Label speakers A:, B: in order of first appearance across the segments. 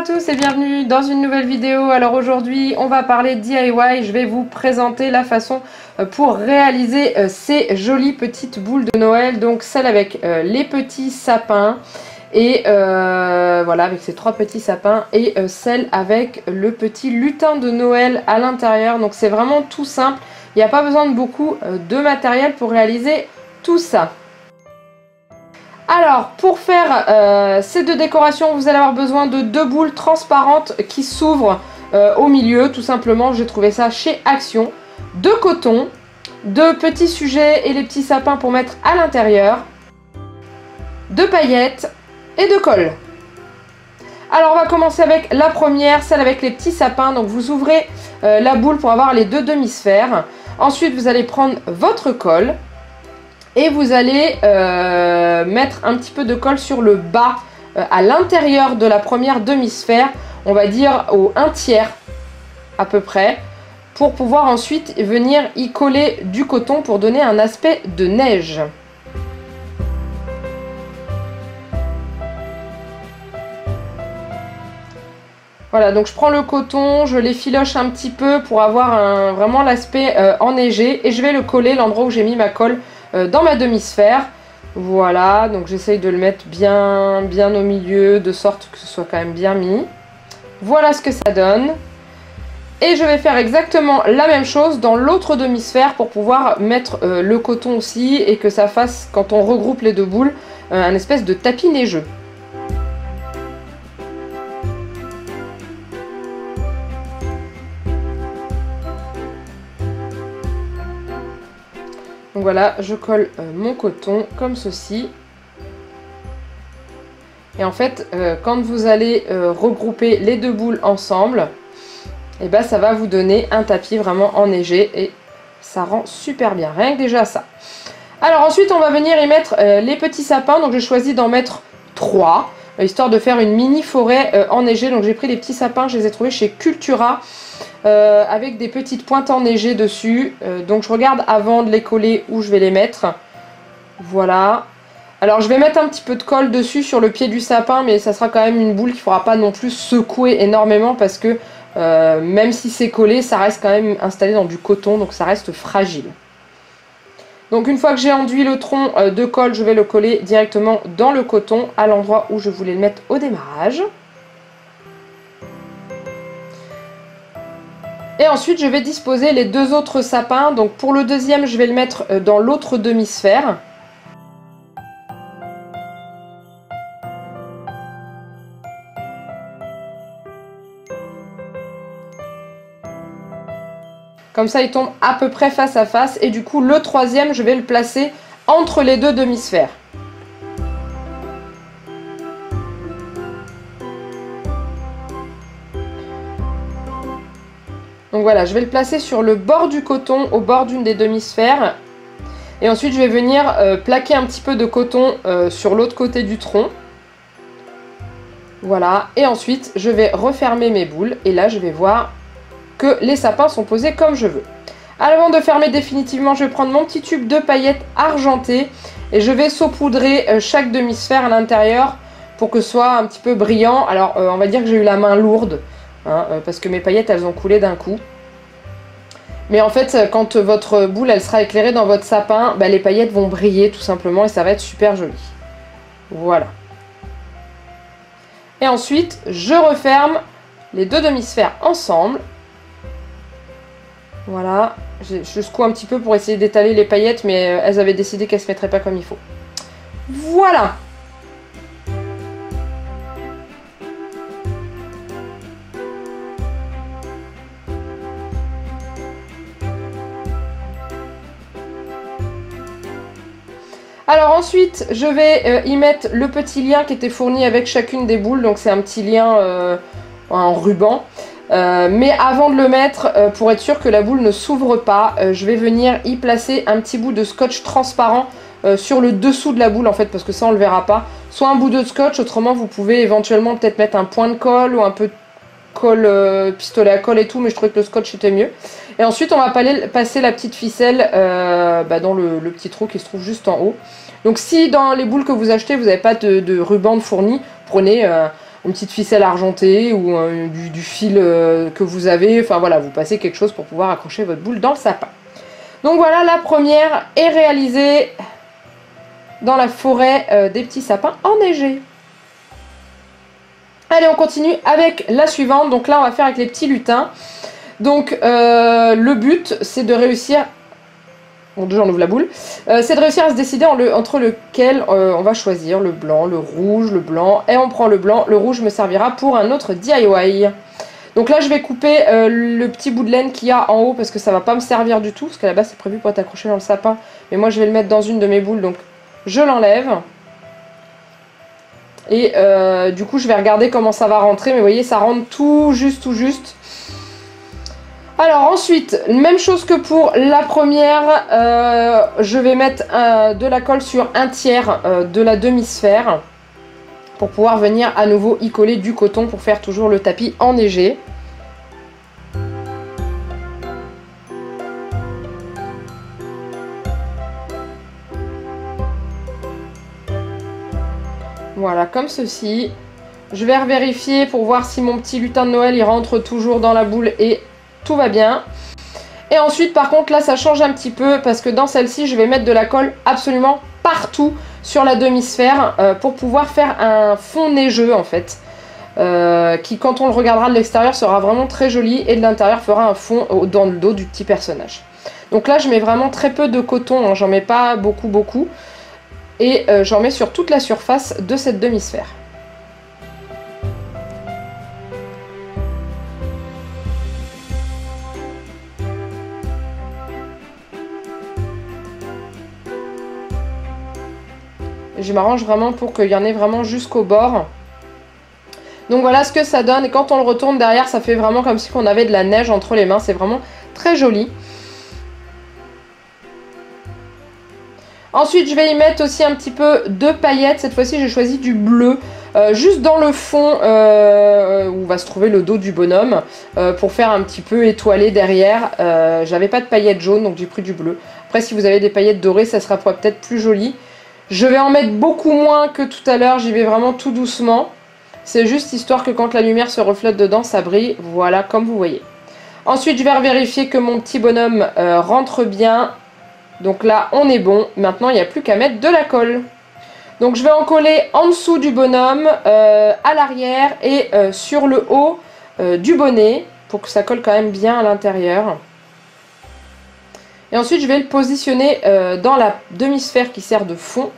A: à tous et bienvenue dans une nouvelle vidéo. Alors aujourd'hui on va parler DIY, je vais vous présenter la façon pour réaliser ces jolies petites boules de Noël. Donc celle avec les petits sapins et voilà, avec ces trois petits sapins, et celle avec le petit lutin de Noël à l'intérieur. Donc c'est vraiment tout simple, il n'y a pas besoin de beaucoup de matériel pour réaliser tout ça. Alors, pour faire ces deux décorations, vous allez avoir besoin de deux boules transparentes qui s'ouvrent au milieu, tout simplement. J'ai trouvé ça chez Action. De coton, de petits sujets et les petits sapins pour mettre à l'intérieur, de paillettes et de colle. Alors, on va commencer avec la première, celle avec les petits sapins. Donc, vous ouvrez la boule pour avoir les deux demi-sphères. Ensuite, vous allez prendre votre colle. Et vous allez mettre un petit peu de colle sur le bas, à l'intérieur de la première demi-sphère, on va dire au 1/3 à peu près, pour pouvoir ensuite venir y coller du coton pour donner un aspect de neige. Voilà, donc je prends le coton, je l'effiloche un petit peu pour avoir vraiment l'aspect enneigé, et je vais le coller l'endroit où j'ai mis ma colle dans ma demi-sphère. Voilà, donc j'essaye de le mettre bien au milieu, de sorte que ce soit quand même bien mis. Voilà ce que ça donne. Et je vais faire exactement la même chose dans l'autre demi-sphère pour pouvoir mettre le coton aussi, et que ça fasse, quand on regroupe les deux boules, un espèce de tapis neigeux. Donc voilà, je colle mon coton comme ceci. Et en fait, quand vous allez regrouper les deux boules ensemble, et ben ça va vous donner un tapis vraiment enneigé, et ça rend super bien, rien que déjà ça. Alors ensuite, on va venir y mettre les petits sapins. Donc j'ai choisi d'en mettre 3, histoire de faire une mini forêt enneigée. Donc j'ai pris les petits sapins, je les ai trouvés chez Cultura. Avec des petites pointes enneigées dessus, donc je regarde avant de les coller où je vais les mettre. Voilà, alors je vais mettre un petit peu de colle dessus sur le pied du sapin, mais ça sera quand même une boule qu'il ne faudra pas non plus secouer énormément, parce que même si c'est collé, ça reste quand même installé dans du coton, donc ça reste fragile. Donc une fois que j'ai enduit le tronc de colle, je vais le coller directement dans le coton à l'endroit où je voulais le mettre au démarrage. Et ensuite, je vais disposer les deux autres sapins. Donc pour le deuxième, je vais le mettre dans l'autre demi-sphère. Comme ça, il tombe à peu près face à face. Et du coup, le troisième, je vais le placer entre les deux demi-sphères. Donc voilà, je vais le placer sur le bord du coton, au bord d'une des demi-sphères. Et ensuite, je vais venir plaquer un petit peu de coton sur l'autre côté du tronc. Voilà, et ensuite, je vais refermer mes boules. Et là, je vais voir que les sapins sont posés comme je veux. Avant de fermer définitivement, je vais prendre mon petit tube de paillettes argentées. Et je vais saupoudrer chaque demi-sphère à l'intérieur pour que ce soit un petit peu brillant. Alors, on va dire que j'ai eu la main lourde. Hein, parce que mes paillettes elles ont coulé d'un coup. Mais en fait, quand votre boule elle sera éclairée dans votre sapin, bah, les paillettes vont briller tout simplement, et ça va être super joli. Voilà. Et ensuite, je referme les deux demi-sphères ensemble. Voilà. Je secoue un petit peu pour essayer d'étaler les paillettes, mais elles avaient décidé qu'elles ne se mettraient pas comme il faut. Voilà. Alors ensuite, je vais y mettre le petit lien qui était fourni avec chacune des boules. Donc c'est un petit lien en ruban. Mais avant de le mettre, pour être sûr que la boule ne s'ouvre pas, je vais venir y placer un petit bout de scotch transparent sur le dessous de la boule, en fait, parce que ça on le verra pas. Soit un bout de scotch, autrement vous pouvez éventuellement peut-être mettre un point de colle ou un peu de colle, pistolet à colle et tout, mais je trouvais que le scotch était mieux. Et ensuite on va passer la petite ficelle dans le petit trou qui se trouve juste en haut. Donc si dans les boules que vous achetez vous n'avez pas de ruban de fourni, prenez une petite ficelle argentée ou du fil que vous avez. Enfin voilà, vous passez quelque chose pour pouvoir accrocher votre boule dans le sapin. Donc voilà, la première est réalisée dans la forêt des petits sapins enneigés. Allez, on continue avec la suivante. Donc là, on va faire avec les petits lutins. Donc le but, c'est de réussir... Bon, déjà on ouvre la boule. C'est de réussir à se décider entre lequel on va choisir. Le blanc, le rouge, le blanc. Et on prend le blanc. Le rouge me servira pour un autre DIY. Donc là, je vais couper le petit bout de laine qu'il y a en haut parce que ça va pas me servir du tout. Parce qu'à la base, c'est prévu pour être accroché dans le sapin. Mais moi, je vais le mettre dans une de mes boules. Donc je l'enlève. Et du coup, je vais regarder comment ça va rentrer. Mais vous voyez, ça rentre tout juste, tout juste. Alors ensuite, même chose que pour la première, je vais mettre de la colle sur un tiers de la demi-sphère pour pouvoir venir à nouveau y coller du coton pour faire toujours le tapis enneigé. Voilà, comme ceci. Je vais vérifier pour voir si mon petit lutin de Noël il rentre toujours dans la boule et tout va bien. Et ensuite, par contre, là, ça change un petit peu parce que dans celle-ci, je vais mettre de la colle absolument partout sur la demi-sphère pour pouvoir faire un fond neigeux, en fait. Qui, quand on le regardera de l'extérieur, sera vraiment très joli et de l'intérieur fera un fond dans le dos du petit personnage. Donc là, je mets vraiment très peu de coton, hein, j'en mets pas beaucoup. Et j'en mets sur toute la surface de cette demi-sphère. Je m'arrange vraiment pour qu'il y en ait vraiment jusqu'au bord. Donc voilà ce que ça donne. Et quand on le retourne derrière, ça fait vraiment comme si on avait de la neige entre les mains. C'est vraiment très joli. Ensuite, je vais y mettre aussi un petit peu de paillettes. Cette fois-ci, j'ai choisi du bleu. Juste dans le fond où va se trouver le dos du bonhomme. Pour faire un petit peu étoilé derrière. J'avais pas de paillettes jaunes, donc j'ai pris du bleu. Après, si vous avez des paillettes dorées, ça sera peut-être plus joli. Je vais en mettre beaucoup moins que tout à l'heure, j'y vais vraiment tout doucement. C'est juste histoire que quand la lumière se reflète dedans, ça brille. Voilà, comme vous voyez. Ensuite, je vais vérifier que mon petit bonhomme rentre bien. Donc là, on est bon. Maintenant, il n'y a plus qu'à mettre de la colle. Donc je vais en coller en dessous du bonhomme, à l'arrière et sur le haut du bonnet. Pour que ça colle quand même bien à l'intérieur. Et ensuite, je vais le positionner dans la demi-sphère qui sert de fond.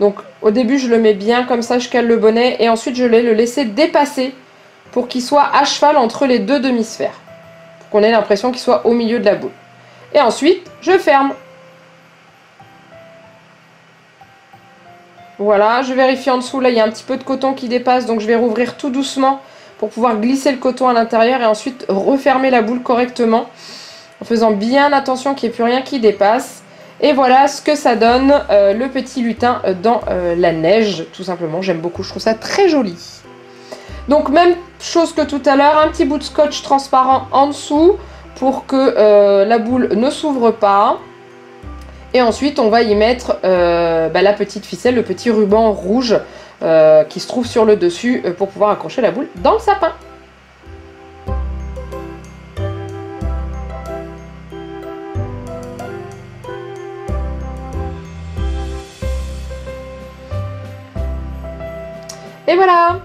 A: Donc au début, je le mets bien comme ça, je cale le bonnet. Et ensuite, je vais le laisser dépasser pour qu'il soit à cheval entre les deux demi-sphères. Pour qu'on ait l'impression qu'il soit au milieu de la boule. Et ensuite, je ferme. Voilà, je vérifie en dessous. Là, il y a un petit peu de coton qui dépasse. Donc je vais rouvrir tout doucement pour pouvoir glisser le coton à l'intérieur. Et ensuite, refermer la boule correctement. En faisant bien attention qu'il n'y ait plus rien qui dépasse. Et voilà ce que ça donne, le petit lutin dans la neige, tout simplement. J'aime beaucoup, je trouve ça très joli. Donc même chose que tout à l'heure, un petit bout de scotch transparent en dessous pour que la boule ne s'ouvre pas. Et ensuite, on va y mettre la petite ficelle, le petit ruban rouge qui se trouve sur le dessus pour pouvoir accrocher la boule dans le sapin. Et voilà!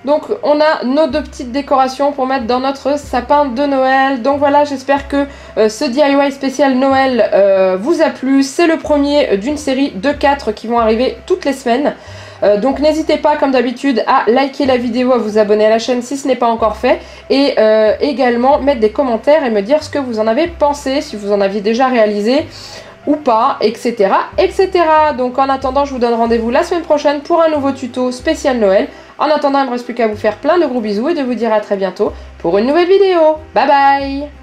A: Donc on a nos deux petites décorations pour mettre dans notre sapin de Noël. Donc voilà, j'espère que ce DIY spécial Noël vous a plu. C'est le premier d'une série de 4 qui vont arriver toutes les semaines. Donc n'hésitez pas comme d'habitude à liker la vidéo, à vous abonner à la chaîne si ce n'est pas encore fait. Et également mettre des commentaires et me dire ce que vous en avez pensé, si vous en aviez déjà réalisé ou pas, etc. etc. Donc en attendant, je vous donne rendez-vous la semaine prochaine pour un nouveau tuto spécial Noël. En attendant, il ne me reste plus qu'à vous faire plein de gros bisous et de vous dire à très bientôt pour une nouvelle vidéo. Bye bye!